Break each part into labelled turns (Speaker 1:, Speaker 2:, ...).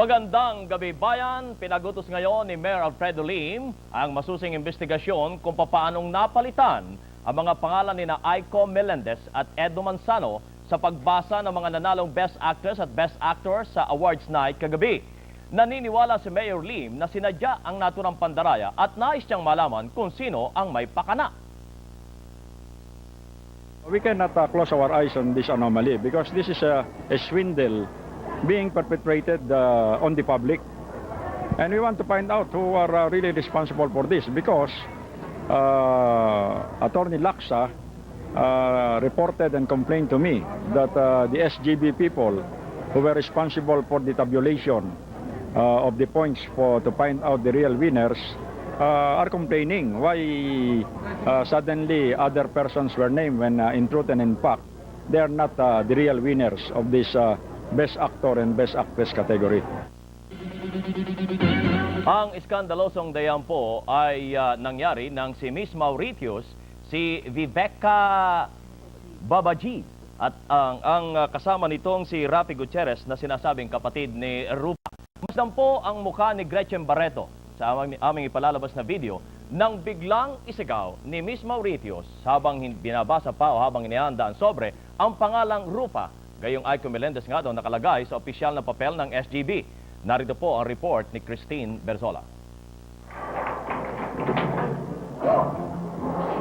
Speaker 1: Magandang gabi bayan, pinagutos ngayon ni Mayor Alfredo Lim ang masusing investigasyon kung paanong napalitan ang mga pangalan ni Aiko Melendez at Edo Manzano sa pagbasa ng mga nanalong Best Actress at Best Actor sa awards night kagabi. Naniniwala si Mayor Lim na sinadya ang naturang pandaraya at nais niyang malaman kung sino ang may pakana.
Speaker 2: We cannot close our eyes on this anomaly because this is a swindle being perpetrated on the public, and we want to find out who are really responsible for this because Attorney Laksa reported and complained to me that the SGB people who were responsible for the tabulation of the points to find out the real winners are complaining why suddenly other persons were named when in truth and in fact they are not the real winners of this Best Actor and Best Actress category.
Speaker 1: Ang iskandalosong dayan po ay nangyari nang si Miss Mauritius, si Viveka Babaji at ang kasama nitong si Rafi Gutierrez na sinasabing kapatid ni Rupa. Masdan po ang mukha ni Gretchen Barreto sa aming ipalalabas na video nang biglang isigaw ni Miss Mauritius habang binabasa pa o habang inihanda ang sobre ang pangalang Rupa. Gayong Aiko Melendez nga daw nakalagay sa opisyal na papel ng SGB. Narito po ang report ni Christine Berzola.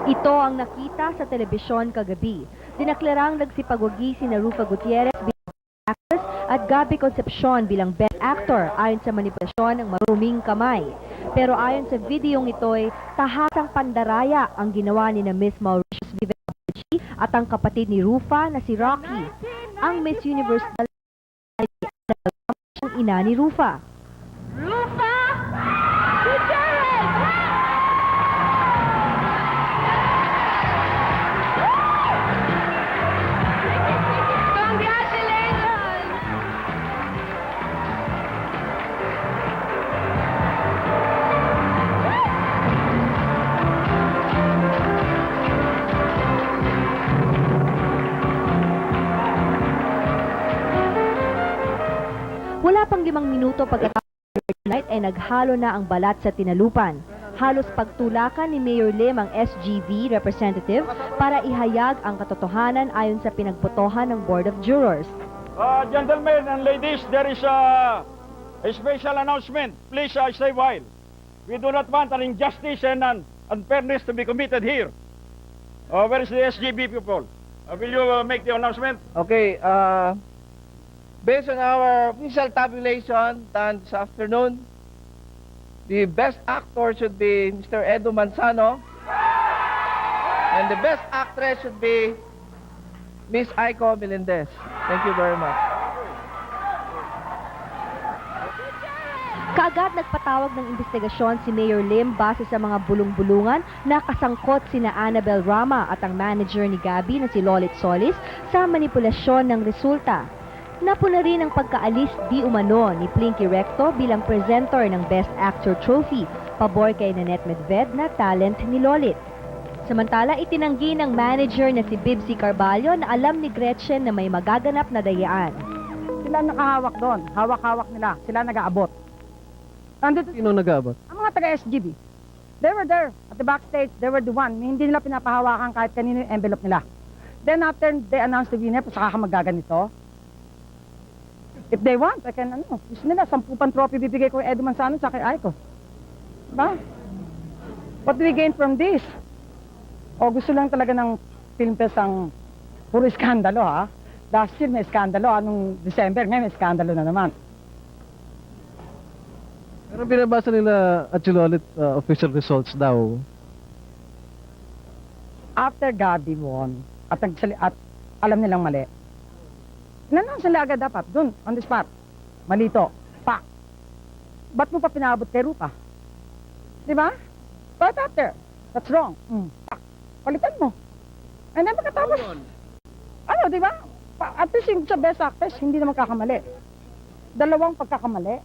Speaker 3: Ito ang nakita sa telebisyon kagabi. Dinaklarang nagsipagwagi sina Rufa Gutierrez bilang actress at Gabby Concepcion bilang best actor ayon sa manipulasyon ng maruming kamay. Pero ayon sa videong ito'y tahatang pandaraya ang ginawa ni na Miss Mauritius Viveka Babaji at ang kapatid ni Rufa na si Rocky. Ang Miss Universe ay ang ina ni Rufa. Rufa! Gutierrez! Congratulations! Wala pang 5 minuto pagkatapos ng night ay naghalo na ang balat sa tinalupan. Halos pagtulakan ni Mayor Lim ang SGV representative para ihayag ang katotohanan ayon sa pinagbotohan ng Board of Jurors.
Speaker 2: Gentlemen and ladies, there is a special announcement. Please stay while. We do not want an injustice and an unfairness to be committed here. Where is the SGB people? Will you make the announcement?
Speaker 4: Okay, based on our official tabulation done this afternoon, the best actor should be Mr. Edo Manzano, and the best actress should be Miss Aiko Melendez. Thank you very much.
Speaker 3: Kaagad nagpatawag ng investigasyon si Mayor Lim base sa mga bulong-bulungan na kasangkot sina Annabel Rama at ang manager ni Gabby na si Lolit Solis sa manipulasyon ng resulta. Napuna rin ang pagkaalis di umano ni Plinky Recto bilang presenter ng Best Actor Trophy, pabor kay Nanette Medved na talent ni Lolit. Samantala, itinanggi ng manager na si Bibsy Carballo na alam ni Gretchen na may magaganap na dayaan.
Speaker 5: Sila nakahawak doon, hawak-hawak nila, sila nag-aabot. Nandito
Speaker 4: Sino nag-aabot?
Speaker 5: ang mga taga-SGB. They were there at the backstage, they were the one. Hindi nila pinapahawakan kahit kanino yung envelope nila. Then after they announced the winner, saka ka magaganito. If they want, I can, gusto nila, 10 trophy bibigay ko kay Edo Manzano sa kay Aiko. Diba? What do we gain from this? O gusto lang talaga ng Film Fest ang puro iskandalo, ha? Last year may iskandalo, anong December, ngayon may iskandalo na naman.
Speaker 6: Pero binabasa nila at ulit official results daw.
Speaker 5: After Gabby won, at alam nilang mali, nanong sila agad dapat, dun, on the spot. Malito, pa. Ba't mo pa pinabot kay Rupa? Diba? Right after. That's wrong. Pa. Palitan mo. And then pagkatapos, ano, diba? At least yung sa best actress, hindi naman kakamali. 2 pagkakamali.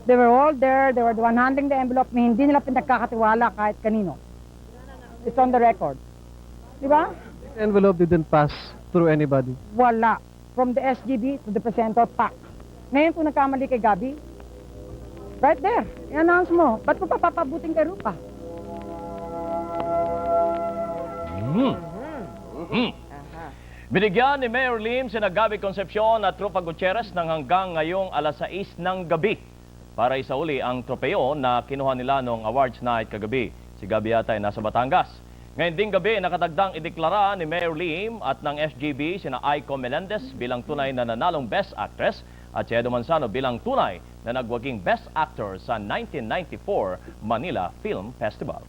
Speaker 5: They were all there, they were the one handling the envelope, hindi nila pinagkakatiwala kahit kanino. It's on the record. Diba?
Speaker 6: This envelope didn't pass through anybody.
Speaker 5: Wala. From the SGB to the presenter, pack. Ngayon po nagkamali kay Gabi. Right there. I-announce mo. Ba't mo papapabuting kay Rupa?
Speaker 1: Binigyan ni Mayor Lim sina Gabby Concepcion at Rufa Gutierrez ng hanggang ngayong alas 6 ng gabi para isauli ang tropeo na kinuha nila noong awards night kagabi. Si Gabby yata ay nasa Batangas. Ngayon ding gabi, nakatagdang ideklara ni Mayor Lim at ng SGB sina Aiko Melendez bilang tunay na nanalong Best Actress at si Edo Manzano bilang tunay na nagwaging Best Actor sa 1994 Manila Film Festival.